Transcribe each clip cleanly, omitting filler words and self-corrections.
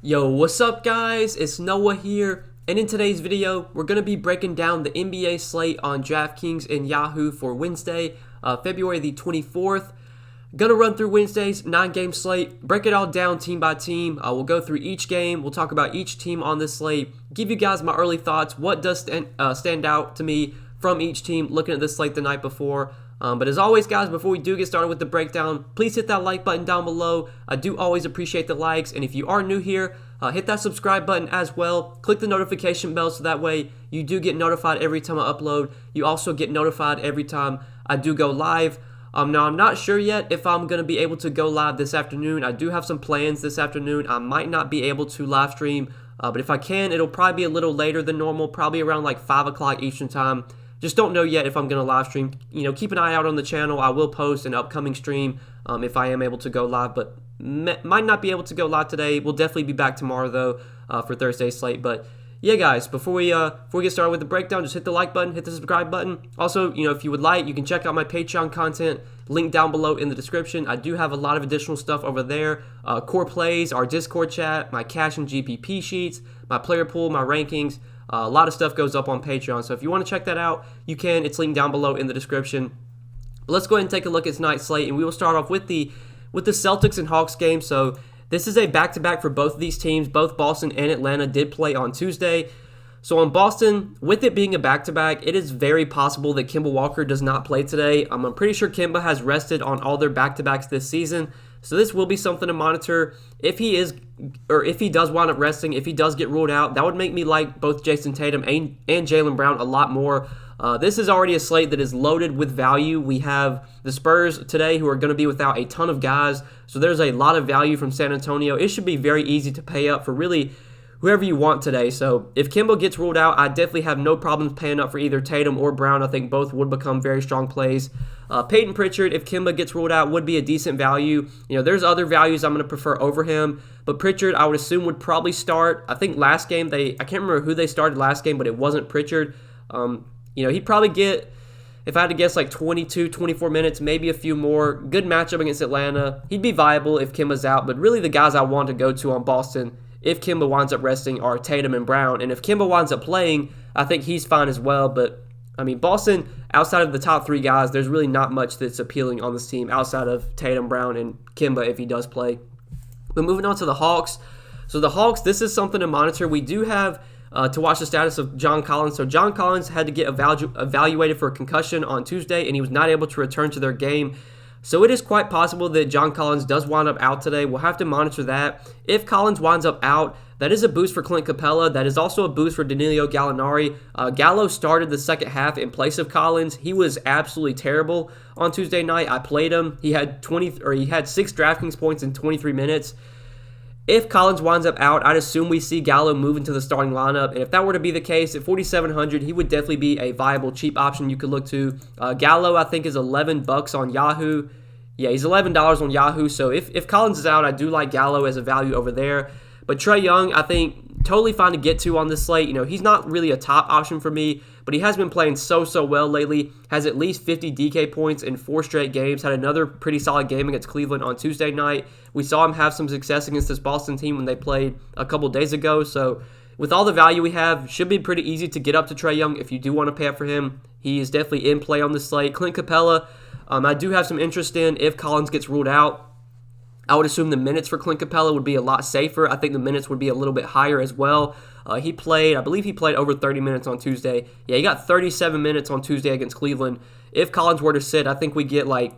Yo, what's up guys? It's Noah here, and in today's video, we're going to be breaking down the NBA slate on Draftkings and Yahoo for Wednesday, February the 24th. Gonna run through Wednesday's 9-game slate, break it all down team by team. We'll go through each game, we'll talk about each team on this slate, give you guys my early thoughts, what does stand out to me from each team looking at this slate the night before. But as always, guys, before we do get started with the breakdown, please hit that like button down below. I do always appreciate the likes, and if you are new here, hit that subscribe button as well. Click the notification bell so that way you do get notified every time I upload. You also get notified every time I do go live. Now, I'm not sure yet if I'm going to be able to go live this afternoon. I do have some plans this afternoon. I might not be able to live stream, but if I can, it'll probably be a little later than normal, probably around like 5 o'clock Eastern time. Just don't know yet if I'm going to live stream. You know, keep an eye out on the channel. I will post an upcoming stream if I am able to go live, but might not be able to go live today. We'll definitely be back tomorrow, though, for Thursday's slate. But yeah, guys, before we get started with the breakdown, just hit the like button, hit the subscribe button. Also, you know, if you would like, you can check out my Patreon content, link down below in the description. I do have a lot of additional stuff over there. Core plays, our Discord chat, my cash and GPP sheets, my player pool, my rankings. A lot of stuff goes up on Patreon, so if you want to check that out, you can. It's linked down below in the description. But let's go ahead and take a look at tonight's slate, and we will start off with the Celtics and Hawks game. So this is a back-to-back for both of these teams. Both Boston and Atlanta did play on Tuesday. So on Boston, with it being a back-to-back, it is very possible that Kemba Walker does not play today. I'm pretty sure Kemba has rested on all their back-to-backs this season. So this will be something to monitor. If he does wind up resting, if he does get ruled out, that would make me like both Jason Tatum and Jaylen Brown a lot more. This is already a slate that is loaded with value. We have the Spurs today who are going to be without a ton of guys. So there's a lot of value from San Antonio. It should be very easy to pay up for really whoever you want today. So if Kemba gets ruled out, I definitely have no problems paying up for either Tatum or Brown. I think both would become very strong plays. Peyton Pritchard, if Kemba gets ruled out, would be a decent value. You know, there's other values I'm going to prefer over him, but Pritchard, I would assume, would probably start. I think last game, I can't remember who they started last game, but it wasn't Pritchard. You know, he'd probably get, if I had to guess, like 22, 24 minutes, maybe a few more. Good matchup against Atlanta. He'd be viable if Kemba's out, but really the guys I want to go to on Boston, if Kemba winds up resting, are Tatum and Brown. And if Kemba winds up playing, I think he's fine as well. But, I mean, Boston, outside of the top three guys, there's really not much that's appealing on this team outside of Tatum, Brown, and Kemba if he does play. But moving on to the Hawks. So the Hawks, this is something to monitor. We do have to watch the status of John Collins. So John Collins had to get evaluated for a concussion on Tuesday, and he was not able to return to their game. So it is quite possible that John Collins does wind up out today. We'll have to monitor that. If Collins winds up out, that is a boost for Clint Capella. That is also a boost for Danilo Gallinari. Gallo started the second half in place of Collins. He was absolutely terrible on Tuesday night. I played him. He had 6 DraftKings points in 23 minutes. If Collins winds up out, I'd assume we see Gallo move into the starting lineup. And if that were to be the case, at 4,700, he would definitely be a viable, cheap option you could look to. Gallo, I think, is $11 on Yahoo. Yeah, he's $11 on Yahoo. So if Collins is out, I do like Gallo as a value over there. But Trae Young, I think, totally fine to get to on this slate. You know, he's not really a top option for me, but he has been playing so well lately. Has at least 50 DK points in 4 straight games. Had another pretty solid game against Cleveland on Tuesday night. We saw him have some success against this Boston team when they played a couple days ago. So with all the value we have, should be pretty easy to get up to Trae Young if you do want to pay up for him. He is definitely in play on this slate. Clint Capella, I do have some interest in if Collins gets ruled out. I would assume the minutes for Clint Capella would be a lot safer. I think the minutes would be a little bit higher as well. I believe he played over 30 minutes on Tuesday. Yeah, he got 37 minutes on Tuesday against Cleveland. If Collins were to sit, I think we get like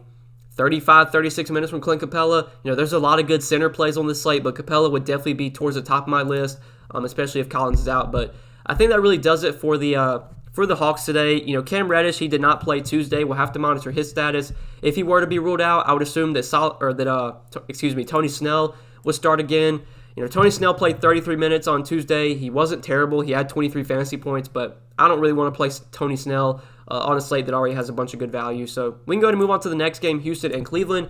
35, 36 minutes from Clint Capella. You know, there's a lot of good center plays on this slate, but Capella would definitely be towards the top of my list, especially if Collins is out. But I think that really does it for the Hawks today. You know, Cam Reddish, he did not play Tuesday. We'll have to monitor his status. If he were to be ruled out, I would assume that Tony Snell would start again. You know, Tony Snell played 33 minutes on Tuesday. He wasn't terrible. He had 23 fantasy points, but I don't really want to play Tony Snell on a slate that already has a bunch of good value. So we can go ahead and move on to the next game, Houston and Cleveland.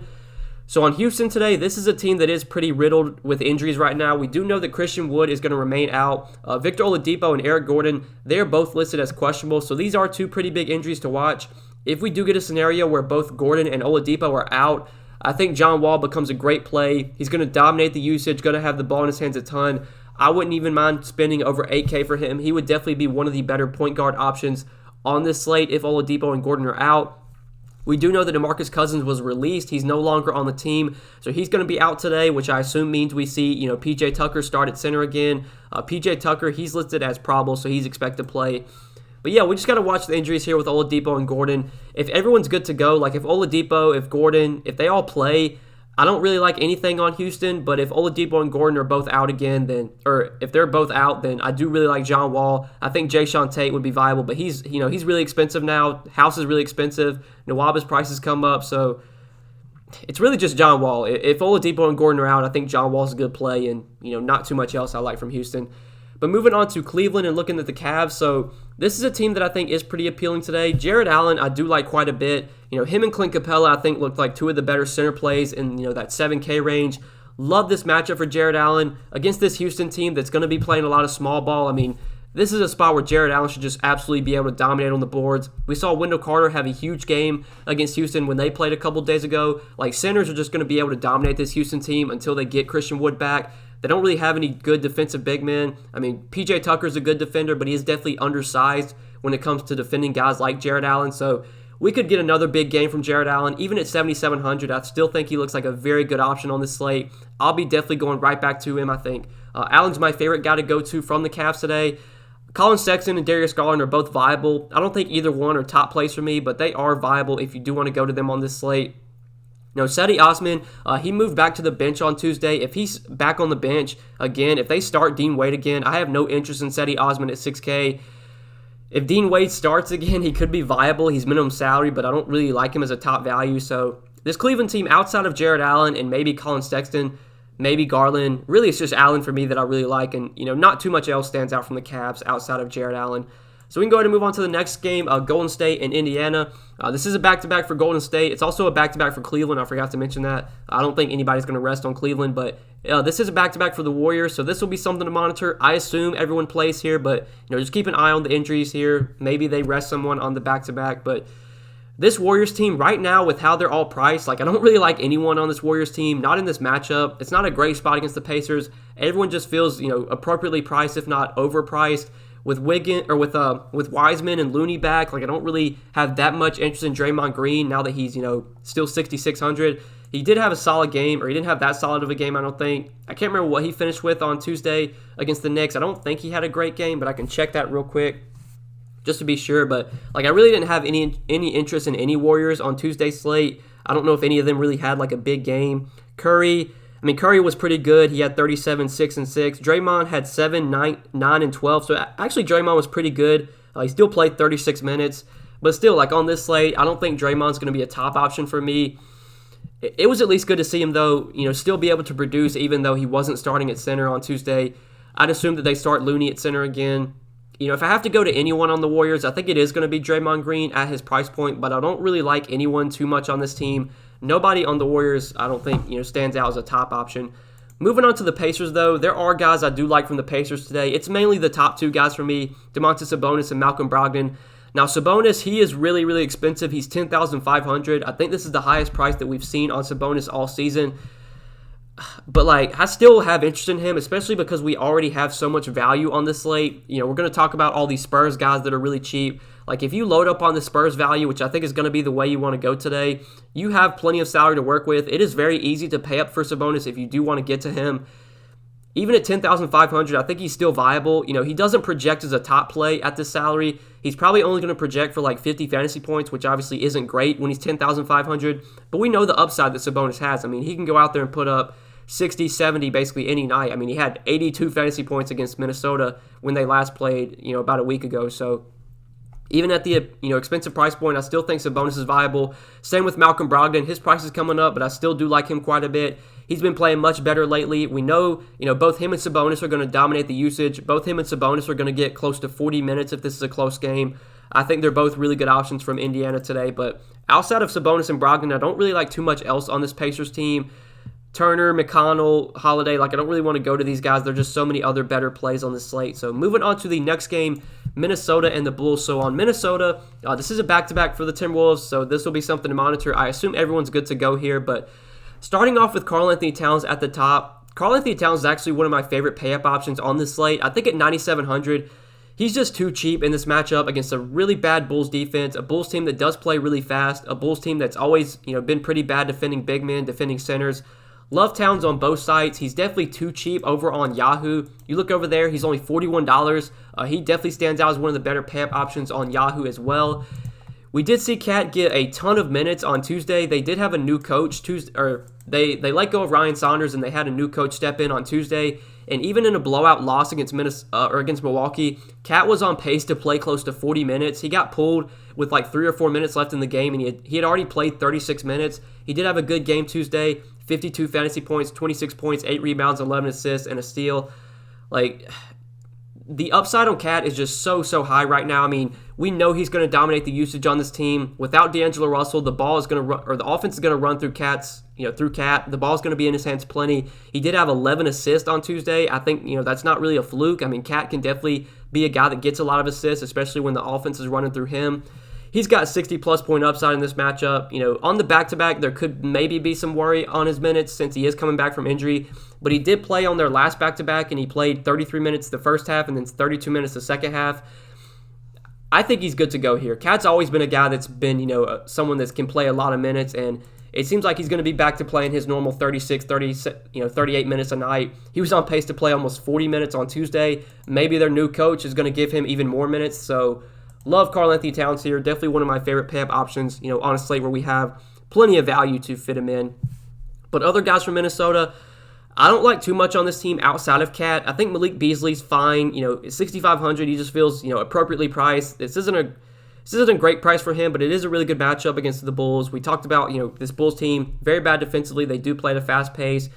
So on Houston today, this is a team that is pretty riddled with injuries right now. We do know that Christian Wood is going to remain out. Victor Oladipo and Eric Gordon, they are both listed as questionable. So these are two pretty big injuries to watch. If we do get a scenario where both Gordon and Oladipo are out, I think John Wall becomes a great play. He's going to dominate the usage, going to have the ball in his hands a ton. I wouldn't even mind spending over 8K for him. He would definitely be one of the better point guard options on this slate if Oladipo and Gordon are out. We do know that DeMarcus Cousins was released. He's no longer on the team, so he's going to be out today, which I assume means we see, P.J. Tucker start at center again. P.J. Tucker, he's listed as probable, so he's expected to play. But yeah, we just got to watch the injuries here with Oladipo and Gordon. If everyone's good to go, like if Oladipo, if Gordon, if they all play, I don't really like anything on Houston, but if Oladipo and Gordon are both out again, or if they're both out, then I do really like John Wall. I think JEJOUNTE would be viable, but he's really expensive now. House is really expensive. Nwaba's prices come up, so it's really just John Wall. If Oladipo and Gordon are out, I think John Wall's a good play, and not too much else I like from Houston. But moving on to Cleveland and looking at the Cavs, so this is a team that I think is pretty appealing today. Jared Allen, I do like quite a bit. Him and Clint Capella, I think, looked like two of the better center plays in that 7K range. Love this matchup for Jared Allen against this Houston team that's going to be playing a lot of small ball. I mean, this is a spot where Jared Allen should just absolutely be able to dominate on the boards. We saw Wendell Carter have a huge game against Houston when they played a couple days ago. Like, centers are just going to be able to dominate this Houston team until they get Christian Wood back. They don't really have any good defensive big men. I mean, P.J. Tucker's a good defender, but he is definitely undersized when it comes to defending guys like Jared Allen. So we could get another big game from Jared Allen. Even at 7,700, I still think he looks like a very good option on this slate. I'll be definitely going right back to him, I think. Allen's my favorite guy to go to from the Cavs today. Collin Sexton and Darius Garland are both viable. I don't think either one are top plays for me, but they are viable if you do want to go to them on this slate. Cedi Osman, he moved back to the bench on Tuesday. If he's back on the bench again, if they start Dean Wade again, I have no interest in Cedi Osman at 6K. If Dean Wade starts again, he could be viable. He's minimum salary, but I don't really like him as a top value. So this Cleveland team, outside of Jared Allen and maybe Collin Sexton, maybe Garland, really it's just Allen for me that I really like. And, not too much else stands out from the Cavs outside of Jared Allen. So we can go ahead and move on to the next game, Golden State and Indiana. This is a back-to-back for Golden State. It's also a back-to-back for Cleveland. I forgot to mention that. I don't think anybody's going to rest on Cleveland, but this is a back-to-back for the Warriors, so this will be something to monitor. I assume everyone plays here, but just keep an eye on the injuries here. Maybe they rest someone on the back-to-back, but this Warriors team right now with how they're all priced, I don't really like anyone on this Warriors team, not in this matchup. It's not a great spot against the Pacers. Everyone just feels, appropriately priced, if not overpriced. With Wiseman and Looney back, I don't really have that much interest in Draymond Green now that he's, still 6,600. He did have a solid game, or he didn't have that solid of a game, I don't think. I can't remember what he finished with on Tuesday against the Knicks. I don't think he had a great game, but I can check that real quick just to be sure. But, I really didn't have any interest in any Warriors on Tuesday's slate. I don't know if any of them really had, a big game. Curry was pretty good. He had 37, 6, and 6. Draymond had 7, 9, and 12. So actually, Draymond was pretty good. He still played 36 minutes. But still, on this slate, I don't think Draymond's going to be a top option for me. It was at least good to see him, though, still be able to produce even though he wasn't starting at center on Tuesday. I'd assume that they start Looney at center again. If I have to go to anyone on the Warriors, I think it is going to be Draymond Green at his price point. But I don't really like anyone too much on this team. Nobody on the Warriors, I don't think, stands out as a top option. Moving on to the Pacers, though, there are guys I do like from the Pacers today. It's mainly the top two guys for me, Domantas Sabonis and Malcolm Brogdon. Now, Sabonis, he is really, really expensive. He's $10,500. I think this is the highest price that we've seen on Sabonis all season. But, I still have interest in him, especially because we already have so much value on this slate. We're going to talk about all these Spurs guys that are really cheap. If you load up on the Spurs value, which I think is going to be the way you want to go today, you have plenty of salary to work with. It is very easy to pay up for Sabonis if you do want to get to him. Even at $10,500, I think he's still viable. He doesn't project as a top play at this salary. He's probably only going to project for 50 fantasy points, which obviously isn't great when he's $10,500. But we know the upside that Sabonis has. He can go out there and put up 60, 70 basically any night. He had 82 fantasy points against Minnesota when they last played, about a week ago. So even at the expensive price point, I still think Sabonis is viable. Same with Malcolm Brogdon. His price is coming up, but I still do like him quite a bit. He's been playing much better lately. We know, both him and Sabonis are going to dominate the usage. Both him and Sabonis are going to get close to 40 minutes if this is a close game. I think they're both really good options from Indiana today. But outside of Sabonis and Brogdon, I don't really like too much else on this Pacers team. Turner, McConnell, Holiday, I don't really want to go to these guys. There are just so many other better plays on this slate. So moving on to the next game, Minnesota and the Bulls. So on Minnesota, this is a back-to-back for the Timberwolves, so this will be something to monitor. I assume everyone's good to go here, but Starting off with Karl-Anthony Towns at the top. Karl-Anthony Towns is actually one of my favorite pay-up options on this slate. I think at 9,700, he's just too cheap in this matchup against a really bad Bulls defense, a Bulls team that does play really fast, a Bulls team that's always, been pretty bad defending big men, defending centers. Love Towns on both sides. He's definitely too cheap over on Yahoo. You look over there, he's only $41. He definitely stands out as one of the better pay-up options on Yahoo as well. We did see Cat get a ton of minutes on Tuesday. They did have a new coach they let go of Ryan Saunders and they had a new coach step in on Tuesday. And even in a blowout loss against Milwaukee, Cat was on pace to play close to 40 minutes. He got pulled with like 3 or 4 minutes left in the game, and he had already played 36 minutes. He did have a good game Tuesday, 52 fantasy points, 26 points, 8 rebounds, 11 assists, and a steal. Like, the upside on Cat is just so high right now. I mean, we know he's going to dominate the usage on this team. Without D'Angelo Russell, the ball is going to run, or the offense is going to run through through Cat. The ball is going to be in his hands plenty. He did have 11 assists on Tuesday. I think, that's not really a fluke. I mean, Cat can definitely be a guy that gets a lot of assists, especially when the offense is running through him. He's got 60-plus point upside in this matchup. On the back-to-back, there could maybe be some worry on his minutes since he is coming back from injury. But he did play on their last back-to-back, and he played 33 minutes the first half and then 32 minutes the second half. I think he's good to go here. Cat's always been a guy that's been, someone that can play a lot of minutes, and it seems like he's going to be back to playing his normal 36, 38 minutes a night. He was on pace to play almost 40 minutes on Tuesday. Maybe their new coach is going to give him even more minutes, so love Karl-Anthony Towns here. Definitely one of my favorite pay-up options, on a slate where we have plenty of value to fit him in. But other guys from Minnesota, I don't like too much on this team outside of Cat. I think Malik Beasley's fine. 6,500. He just feels, appropriately priced. This isn't a great price for him, but it is a really good matchup against the Bulls. We talked about, this Bulls team, very bad defensively. They do play at a fast pace.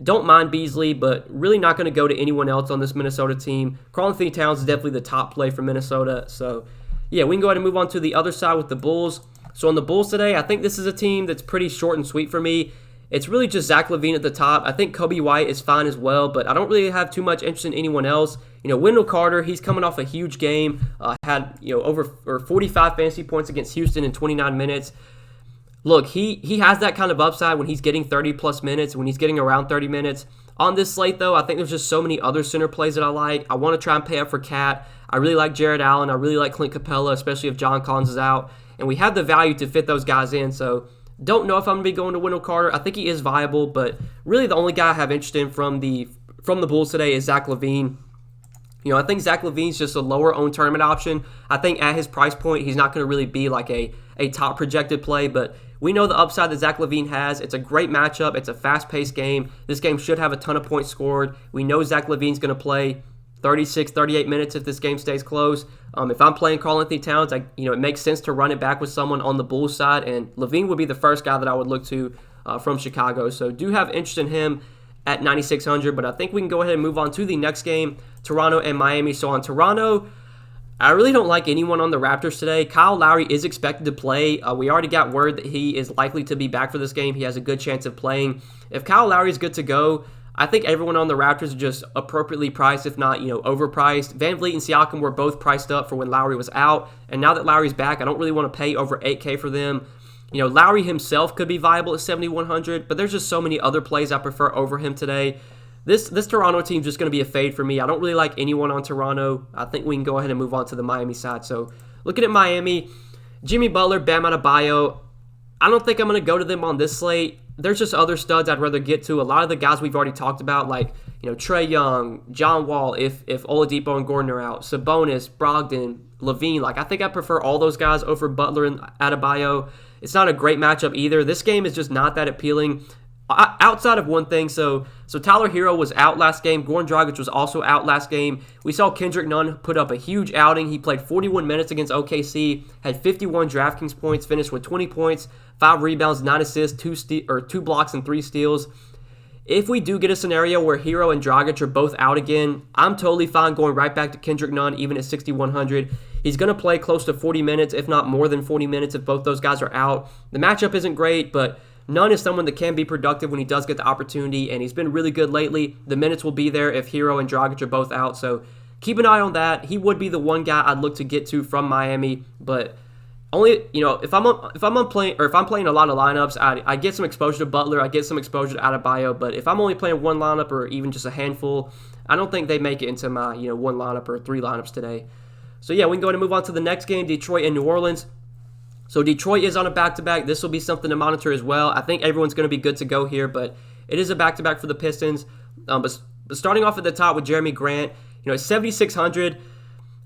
Don't mind Beasley, but really not going to go to anyone else on this Minnesota team. Karl-Anthony Towns is definitely the top play for Minnesota. So, yeah, we can go ahead and move on to the other side with the Bulls. So on the Bulls today, I think this is a team that's pretty short and sweet for me. It's really just Zach LaVine at the top. I think Kobe White is fine as well, but I don't really have too much interest in anyone else. Wendell Carter, he's coming off a huge game. Had over 45 fantasy points against Houston in 29 minutes. Look, he has that kind of upside when he's getting 30-plus minutes, when he's getting around 30 minutes. On this slate, though, I think there's just so many other center plays that I like. I want to try and pay up for Cat. I really like Jared Allen. I really like Clint Capella, especially if John Collins is out. And we have the value to fit those guys in, so don't know if I'm going to be going to Wendell Carter. I think he is viable, but really the only guy I have interest in from the Bulls today is Zach LaVine. I think Zach LaVine's just a lower-owned tournament option. I think at his price point, he's not going to really be like a top projected play, but we know the upside that Zach LaVine has. It's a great matchup. It's a fast-paced game. This game should have a ton of points scored. We know Zach LaVine's going to play 36, 38 minutes if this game stays close. If I'm playing Karl-Anthony Towns, it makes sense to run it back with someone on the Bulls side, and LaVine would be the first guy that I would look to from Chicago. So do have interest in him at 9,600, but I think we can go ahead and move on to the next game, Toronto and Miami. So on Toronto, I really don't like anyone on the Raptors today. Kyle Lowry is expected to play. We already got word that he is likely to be back for this game. He has a good chance of playing. If Kyle Lowry is good to go, I think everyone on the Raptors is just appropriately priced, if not, overpriced. Van Vliet and Siakam were both priced up for when Lowry was out, and now that Lowry's back, I don't really want to pay over $8K for them. Lowry himself could be viable at 7,100, but there's just so many other plays I prefer over him today. This Toronto team's just going to be a fade for me. I don't really like anyone on Toronto. I think we can go ahead and move on to the Miami side. So looking at Miami, Jimmy Butler, Bam Adebayo, I don't think I'm going to go to them on this slate. There's just other studs I'd rather get to. A lot of the guys we've already talked about, like Trae Young, John Wall, if Oladipo and Gordon are out, Sabonis, Brogdon, LaVine. I think I prefer all those guys over Butler and Adebayo. It's not a great matchup either. This game is just not that appealing. Outside of one thing, so Tyler Hero was out last game. Goran Dragic was also out last game. We saw Kendrick Nunn put up a huge outing. He played 41 minutes against OKC, had 51 Draftkings points, finished with 20 points, 5 rebounds, 9 assists, 2 blocks, and 3 steals. If we do get a scenario where Hero and Dragic are both out again, I'm totally fine going right back to Kendrick Nunn, even at 6,100. He's going to play close to 40 minutes, if not more than 40 minutes, if both those guys are out. The matchup isn't great, but Nunn is someone that can be productive when he does get the opportunity, and he's been really good lately. The minutes will be there if Hero and Dragic are both out, so keep an eye on that. He would be the one guy I'd look to get to from Miami, but only, if I'm playing, or if I'm playing a lot of lineups, I get some exposure to Butler, I get some exposure to Adebayo, but if I'm only playing one lineup or even just a handful, I don't think they make it into my one lineup or three lineups today. So yeah, we can go ahead and move on to the next game, Detroit and New Orleans. So Detroit is on a back-to-back. This will be something to monitor as well. I think everyone's going to be good to go here, but it is a back-to-back for the Pistons. But starting off at the top with Jeremy Grant, at 7,600.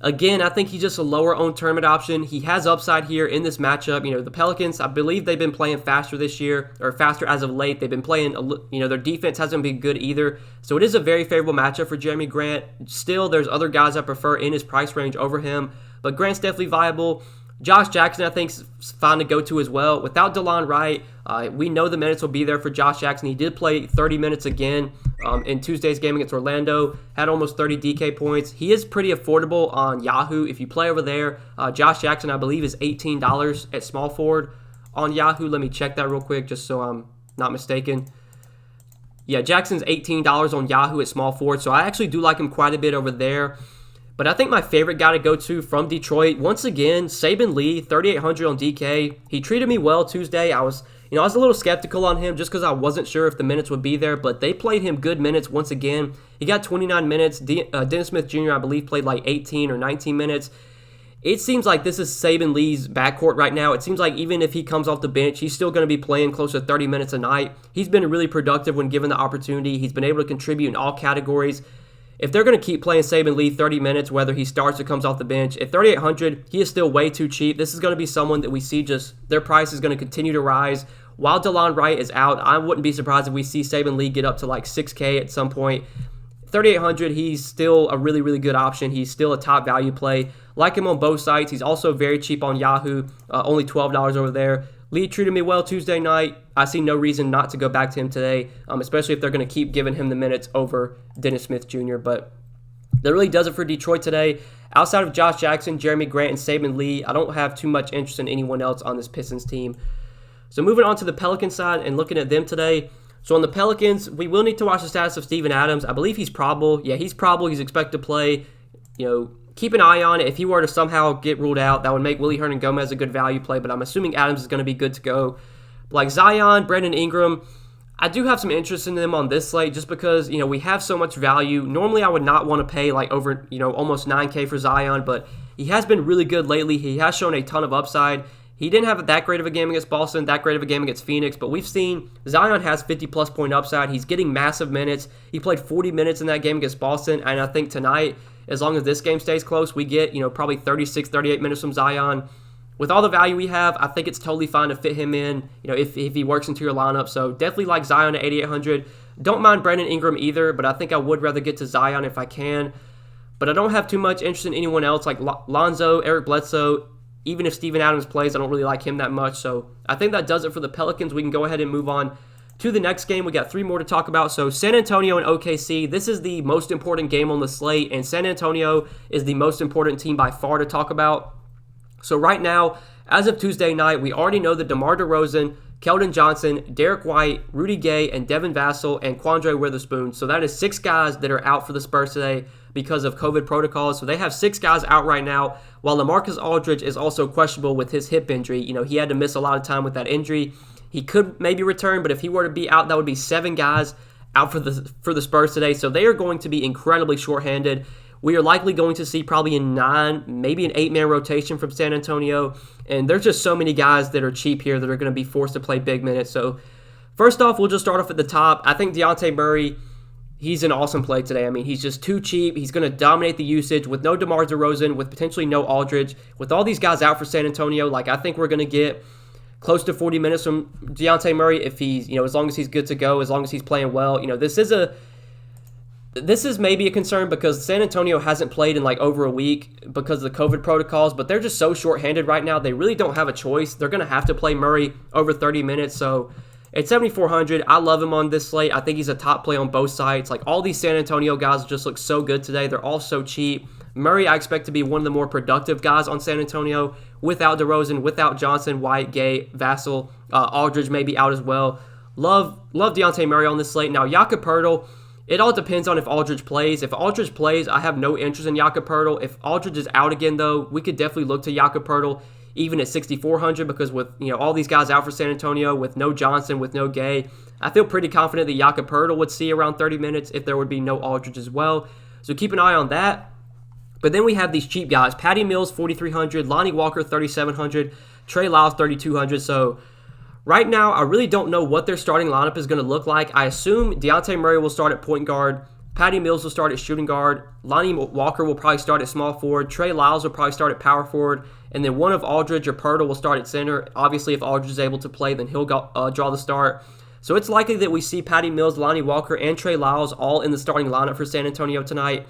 Again, I think he's just a lower-owned tournament option. He has upside here in this matchup. The Pelicans, I believe they've been playing faster this year, or faster as of late. They've been playing, their defense hasn't been good either. So it is a very favorable matchup for Jeremy Grant. Still, there's other guys I prefer in his price range over him, but Grant's definitely viable. Josh Jackson, I think, is fine to go to as well. Without DeLon Wright, we know the minutes will be there for Josh Jackson. He did play 30 minutes again in Tuesday's game against Orlando. Had almost 30 DK points. He is pretty affordable on Yahoo. If you play over there, Josh Jackson, I believe, is $18 at small forward on Yahoo. Let me check that real quick just so I'm not mistaken. Yeah, Jackson's $18 on Yahoo at small forward, so I actually do like him quite a bit over there. But I think my favorite guy to go to from Detroit, once again, Saben Lee, 3,800 on DK. He treated me well Tuesday. I was a little skeptical on him just because I wasn't sure if the minutes would be there, but they played him good minutes once again. He got 29 minutes. Dennis Smith Jr., I believe, played like 18 or 19 minutes. It seems like this is Saben Lee's backcourt right now. It seems like even if he comes off the bench, he's still going to be playing close to 30 minutes a night. He's been really productive when given the opportunity. He's been able to contribute in all categories. If they're going to keep playing Saben Lee 30 minutes, whether he starts or comes off the bench, at 3,800, he is still way too cheap. This is going to be someone that we see their price is going to continue to rise. While DeLon Wright is out, I wouldn't be surprised if we see Saben Lee get up to like 6K at some point. 3,800, he's still a really, really good option. He's still a top value play. Like him on both sites. He's also very cheap on Yahoo, only $12 over there. Lee treated me well Tuesday night. I see no reason not to go back to him today, especially if they're going to keep giving him the minutes over Dennis Smith Jr. But that really does it for Detroit today. Outside of Josh Jackson, Jeremy Grant, and Saben Lee, I don't have too much interest in anyone else on this Pistons team. So moving on to the Pelicans side and looking at them today. So on the Pelicans, we will need to watch the status of Steven Adams. I believe he's probable. Yeah, he's probable. He's expected to play. Keep an eye on it. If he were to somehow get ruled out, that would make Willie Hernangomez a good value play, but I'm assuming Adams is going to be good to go. Like Zion, Brandon Ingram, I do have some interest in them on this slate just because, we have so much value. Normally, I would not want to pay like over, almost 9K for Zion, but he has been really good lately. He has shown a ton of upside. He didn't have that great of a game against Boston, that great of a game against Phoenix, but we've seen Zion has 50-plus point upside. He's getting massive minutes. He played 40 minutes in that game against Boston, and I think tonight, as long as this game stays close, we get, probably 36, 38 minutes from Zion. With all the value we have, I think it's totally fine to fit him in, if he works into your lineup. So definitely like Zion at 8,800. Don't mind Brandon Ingram either, but I think I would rather get to Zion if I can. But I don't have too much interest in anyone else like Lonzo, Eric Bledsoe. Even if Steven Adams plays, I don't really like him that much. So I think that does it for the Pelicans. We can go ahead and move on to the next game. We got 3 more to talk about. So San Antonio and OKC. This is the most important game on the slate, and San Antonio is the most important team by far to talk about. So right now, as of Tuesday night, we already know that DeMar DeRozan, Keldon Johnson, Derek White, Rudy Gay, and Devin Vassell, and Quandre Witherspoon. So that is 6 guys that are out for the Spurs today because of COVID protocols. So they have 6 guys out right now, while LaMarcus Aldridge is also questionable with his hip injury. He had to miss a lot of time with that injury. He could maybe return, but if he were to be out, that would be 7 guys out for the Spurs today. So they are going to be incredibly shorthanded. We are likely going to see probably a 9, maybe an 8-man rotation from San Antonio. And there's just so many guys that are cheap here that are going to be forced to play big minutes. So first off, we'll just start off at the top. I think Dejounte Murray, he's an awesome play today. I mean, he's just too cheap. He's going to dominate the usage with no DeMar DeRozan, with potentially no Aldridge. With all these guys out for San Antonio, I think we're going to get close to 40 minutes from Dejounte Murray if he's, as long as he's good to go, as long as he's playing well. This is maybe a concern because San Antonio hasn't played in over a week because of the COVID protocols, but they're just so shorthanded right now. They really don't have a choice. They're going to have to play Murray over 30 minutes. So at 7,400, I love him on this slate. I think he's a top play on both sides. All these San Antonio guys just look so good today. They're all so cheap. Murray, I expect to be one of the more productive guys on San Antonio without DeRozan, without Johnson, White, Gay, Vassell, Aldridge may be out as well. Love Dejounte Murray on this slate. Now, Jakob Poeltl, it all depends on if Aldridge plays. If Aldridge plays, I have no interest in Jakob Poeltl. If Aldridge is out again, though, we could definitely look to Jakob Poeltl. even at 6,400, because with all these guys out for San Antonio, with no Johnson, with no Gay, I feel pretty confident that Jakob would see around 30 minutes if there would be no Aldridge as well. So keep an eye on that. But then we have these cheap guys. Patty Mills, 4,300. Lonnie Walker, 3,700. Trey Lyles, 3,200. So right now, I really don't know what their starting lineup is going to look like. I assume Dejounte Murray will start at point guard. Patty Mills will start at shooting guard. Lonnie Walker will probably start at small forward. Trey Lyles will probably start at power forward. And then one of Aldridge or Poeltl will start at center. Obviously, if Aldridge is able to play, then he'll draw the start. So it's likely that we see Patty Mills, Lonnie Walker, and Trey Lyles all in the starting lineup for San Antonio tonight.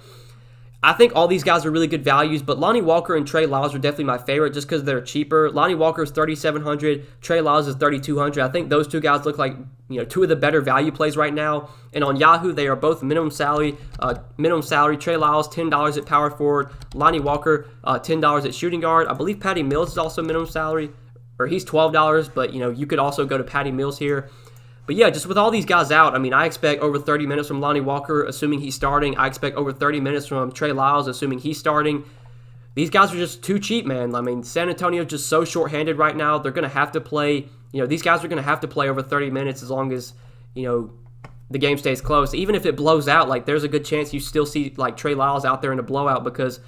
I think all these guys are really good values, but Lonnie Walker and Trey Lyles are definitely my favorite just because they're cheaper. Lonnie Walker is 3,700. Trey Lyles is 3,200. I think those two guys look like two of the better value plays right now. And on Yahoo, they are both minimum salary. Trey Lyles, $10 at power forward. Lonnie Walker, $10 at shooting guard. I believe Patty Mills is also minimum salary, or he's $12, but you could also go to Patty Mills here. But yeah, just with all these guys out, I expect over 30 minutes from Lonnie Walker, assuming he's starting. I expect over 30 minutes from Trey Lyles, assuming he's starting. These guys are just too cheap, man. San Antonio's just so shorthanded right now. They're going to have to play, these guys are going to have to play over 30 minutes as long as, the game stays close. Even if it blows out, there's a good chance you still see, Trey Lyles out there in a blowout because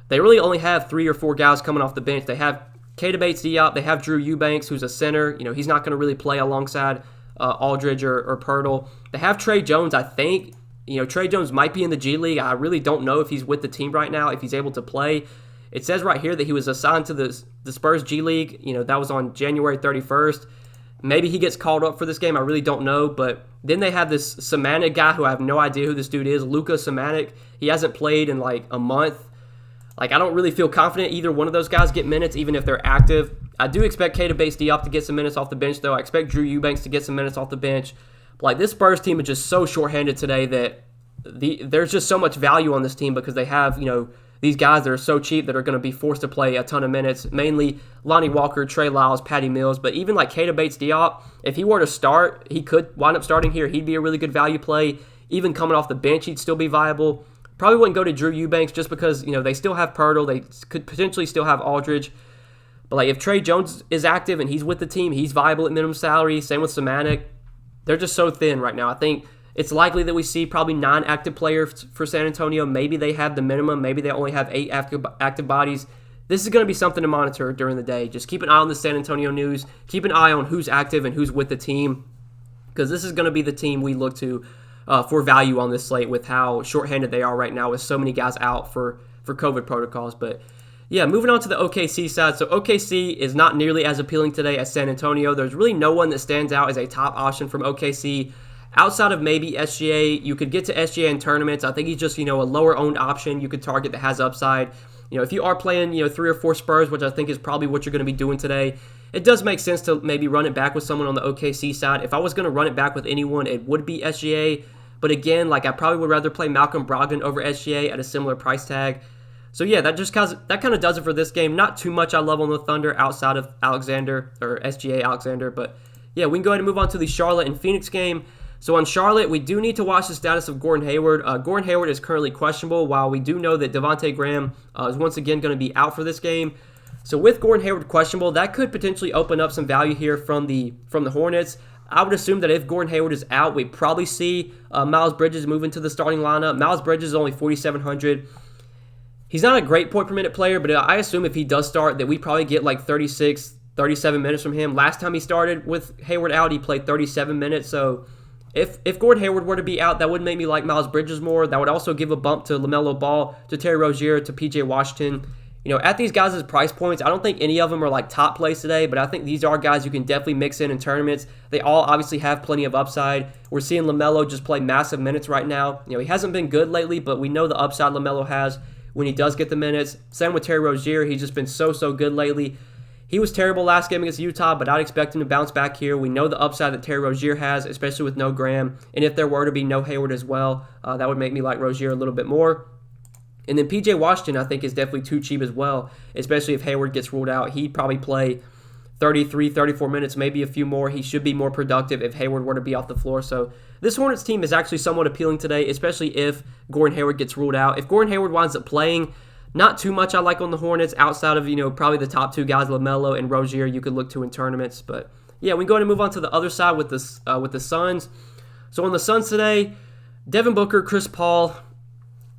they really only have 3 or 4 guys coming off the bench. They have Keita Bates-Diop. They have Drew Eubanks, who's a center. He's not going to really play alongside Aldridge or Poeltl. They have Trey Jones, I think. Trey Jones might be in the G League. I really don't know if he's with the team right now, if he's able to play. It says right here that he was assigned to the Spurs G League. That was on January 31st. Maybe he gets called up for this game. I really don't know. But then they have this SAMANIC guy who I have no idea who this dude is, LUKA SAMANIC. He hasn't played in a month. I don't really feel confident either one of those guys get minutes, even if they're active. I do expect Keita Bates-Diop to get some minutes off the bench, though. I expect Drew Eubanks to get some minutes off the bench. But, this Spurs team is just so shorthanded today that there's just so much value on this team because they have, these guys that are so cheap that are going to be forced to play a ton of minutes, mainly Lonnie Walker, Trey Lyles, Patty Mills. But even Keita Bates-Diop, if he were to start, he could wind up starting here. He'd be a really good value play. Even coming off the bench, he'd still be viable. Probably wouldn't go to Drew Eubanks just because, they still have Poeltl. They could potentially still have Aldridge. But, if Trey Jones is active and he's with the team, he's viable at minimum salary. Same with SAMANIC. They're just so thin right now. I think it's likely that we see probably 9 active players for San Antonio. Maybe they have the minimum. Maybe they only have 8 active bodies. This is going to be something to monitor during the day. Just keep an eye on the San Antonio news. Keep an eye on who's active and who's with the team, because this is going to be the team we look to for value on this slate with how shorthanded they are right now with so many guys out for COVID protocols. But yeah, moving on to the OKC side. So OKC is not nearly as appealing today as San Antonio. There's really no one that stands out as a top option from OKC. Outside of maybe SGA, you could get to SGA in tournaments. I think he's just, a lower-owned option you could target that has upside. If you are playing, 3 or 4 Spurs, which I think is probably what you're going to be doing today, it does make sense to maybe run it back with someone on the OKC side. If I was going to run it back with anyone, it would be SGA. But again, I probably would rather play Malcolm Brogdon over SGA at a similar price tag. So yeah, that kind of does it for this game. Not too much I love on the Thunder outside of Alexander or SGA Alexander. But yeah, we can go ahead and move on to the Charlotte and Phoenix game. So on Charlotte, we do need to watch the status of Gordon Hayward. Gordon Hayward is currently questionable, while we do know that Devontae Graham is once again going to be out for this game. So with Gordon Hayward questionable, that could potentially open up some value here from the Hornets. I would assume that if Gordon Hayward is out, we'd probably see Miles Bridges move into the starting lineup. Miles Bridges is only 4,700. He's not a great point per minute player, but I assume if he does start that we probably get 36, 37 minutes from him. Last time he started with Hayward out, he played 37 minutes. So if Gordon Hayward were to be out, that would make me like Miles Bridges more. That would also give a bump to LaMelo Ball, to Terry Rozier, to PJ Washington. At these guys' price points, I don't think any of them are top plays today, but I think these are guys you can definitely mix in tournaments. They all obviously have plenty of upside. We're seeing LaMelo just play massive minutes right now. He hasn't been good lately, but we know the upside LaMelo has when he does get the minutes. Same with Terry Rozier. He's just been so good lately. He was terrible last game against Utah, but I'd expect him to bounce back here. We know the upside that Terry Rozier has, especially with no Graham. And if there were to be no Hayward as well, that would make me like Rozier a little bit more. And then PJ Washington, I think, is definitely too cheap as well, especially if Hayward gets ruled out. He'd probably play 33, 34 minutes, maybe a few more. He should be more productive if Hayward were to be off the floor. So this Hornets team is actually somewhat appealing today, especially if Gordon Hayward gets ruled out. If Gordon Hayward winds up playing, Not too much I like on the Hornets outside of, probably the top two guys, LaMelo and Rozier, you could look to in tournaments. But yeah, we can go ahead and move on to the other side with the Suns. So on the Suns today, Devin Booker, Chris Paul,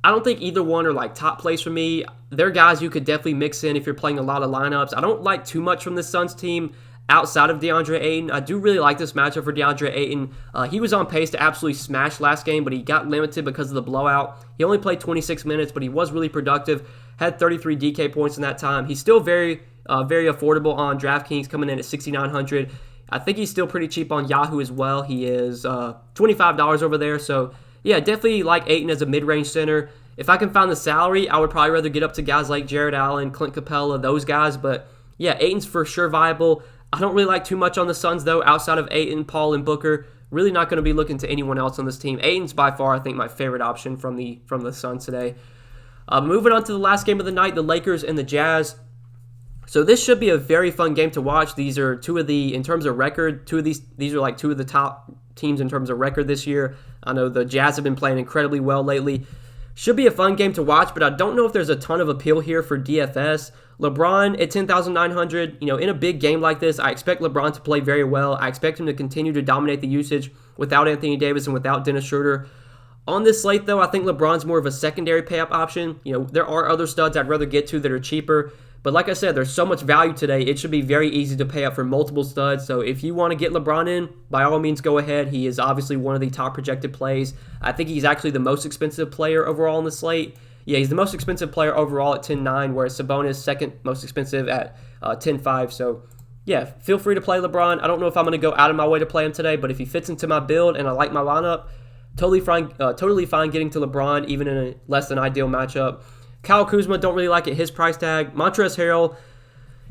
I don't think either one are like top plays for me. They're guys you could definitely mix in if you're playing a lot of lineups. I don't like too much from this Suns team outside of DeAndre Ayton. I do really like this matchup for DeAndre Ayton. He was on pace to absolutely smash last game, but he got limited because of the blowout. He only played 26 minutes, but he was really productive. Had 33 DK points in that time. He's still very affordable on DraftKings, coming in at $6,900. I think he's still pretty cheap on Yahoo as well. He is $25 over there. So yeah, definitely like Ayton as a mid-range center. If I can find the salary, I would probably rather get up to guys like Jared Allen, Clint Capella, those guys. But yeah, Ayton's for sure viable. I don't really like too much on the Suns, though, outside of Ayton, Paul, and Booker. Really not going to be looking to anyone else on this team. Ayton's by far, I think, my favorite option from the Suns today. Moving on to the last game of the night, the Lakers and the Jazz. So this should be a very fun game to watch. These are in terms of record, these are like two of the top teams in terms of record this year. I know the Jazz have been playing incredibly well lately. Should be a fun game to watch, but I don't know if there's a ton of appeal here for DFS. LeBron at 10,900, in a big game like this, I expect LeBron to play very well. I expect him to continue to dominate the usage without Anthony Davis and without Dennis Schroeder. On this slate, though, I think LeBron's more of a secondary pay-up option. There are other studs I'd rather get to that are cheaper. But like I said, there's so much value today, it should be very easy to pay up for multiple studs. So if you want to get LeBron in, by all means, go ahead. He is obviously one of the top projected plays. I think he's actually the most expensive player overall on the slate. Yeah, he's the most expensive player overall at 10.9, whereas Sabonis second most expensive at 10.5. So yeah, feel free to play LeBron. I don't know if I'm going to go out of my way to play him today, but if he fits into my build and I like my lineup, totally fine getting to LeBron, even in a less than ideal matchup. Kyle Kuzma, don't really like it, his price tag. Montrezl Harrell,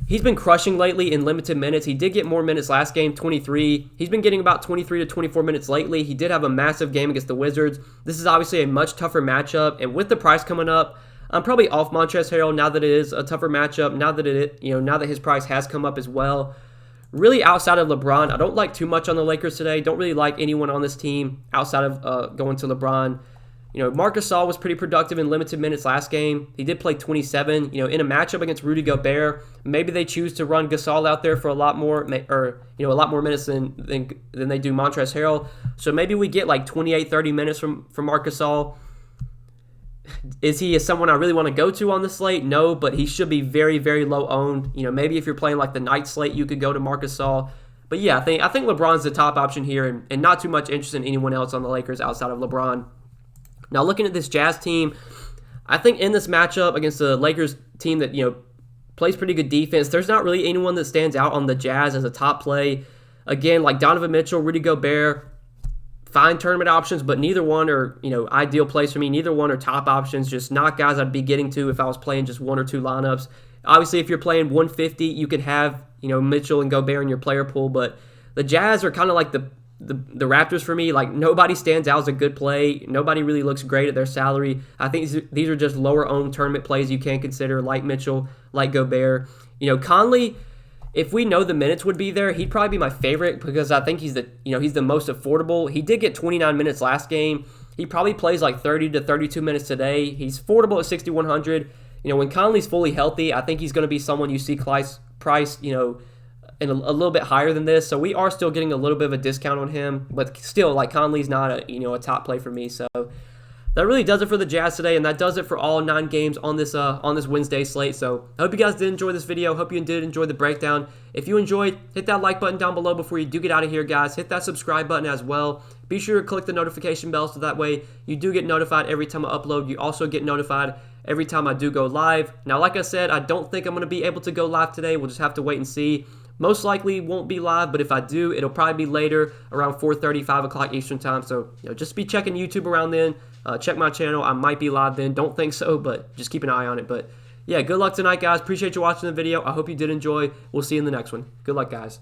he's been crushing lately in limited minutes. He did get more minutes last game, 23. He's been getting about 23 to 24 minutes lately. He did have a massive game against the Wizards. This is obviously a much tougher matchup, and with the price coming up, I'm probably off Montrezl Harrell now that it is a tougher matchup, now that his price has come up as well. Really, outside of LeBron, I don't like too much on the Lakers today. Don't really like anyone on this team outside of going to LeBron. Marc Gasol was pretty productive in limited minutes last game. He did play 27. In a matchup against Rudy Gobert, maybe they choose to run Gasol out there for a lot more minutes than they do Montrezl Harrell. So maybe we get like 28, 30 minutes from Marc Gasol. Is he someone I really want to go to on the slate? No, but he should be very, very low owned. Maybe if you're playing like the night slate, you could go to Marc Gasol. But yeah, I think LeBron's the top option here, and not too much interest in anyone else on the Lakers outside of LeBron. Now, looking at this Jazz team, I think in this matchup against the Lakers team that, plays pretty good defense, there's not really anyone that stands out on the Jazz as a top play. Again, like Donovan Mitchell, Rudy Gobert, fine tournament options, but neither one are, ideal plays for me. Neither one are top options, just not guys I'd be getting to if I was playing just one or two lineups. Obviously, if you're playing 150, you could have, Mitchell and Gobert in your player pool, but the Jazz are kind of like the Raptors for me. Like, nobody stands out as a good play. Nobody really looks great at their salary. I think these are just lower owned tournament plays you can consider, like Mitchell, like Gobert. Conley, if we know the minutes would be there, he'd probably be my favorite because I think he's the most affordable. He did get 29 minutes last game. He probably plays like 30 to 32 minutes today. He's affordable at 6,100. When Conley's fully healthy, I think he's going to be someone you see priced, and a little bit higher than this, so we are still getting a little bit of a discount on him, but still, like, Conley's not a top play for me. So that really does it for the Jazz today, and that does it for all 9 games on this Wednesday slate. So I hope you guys did enjoy this video. Hope you did enjoy the breakdown. If you enjoyed, hit that like button down below before you do get out of here, guys. Hit that subscribe button as well. Be sure to click the notification bell so that way you do get notified every time I upload. You also get notified every time I do go live. Now, like I said, I don't think I'm going to be able to go live today. We'll just have to wait and see. Most likely won't be live, but if I do, it'll probably be later, around 4:30, 5 o'clock Eastern time. So just be checking YouTube around then. Check my channel. I might be live then. Don't think so, but just keep an eye on it. But yeah, good luck tonight, guys. Appreciate you watching the video. I hope you did enjoy. We'll see you in the next one. Good luck, guys.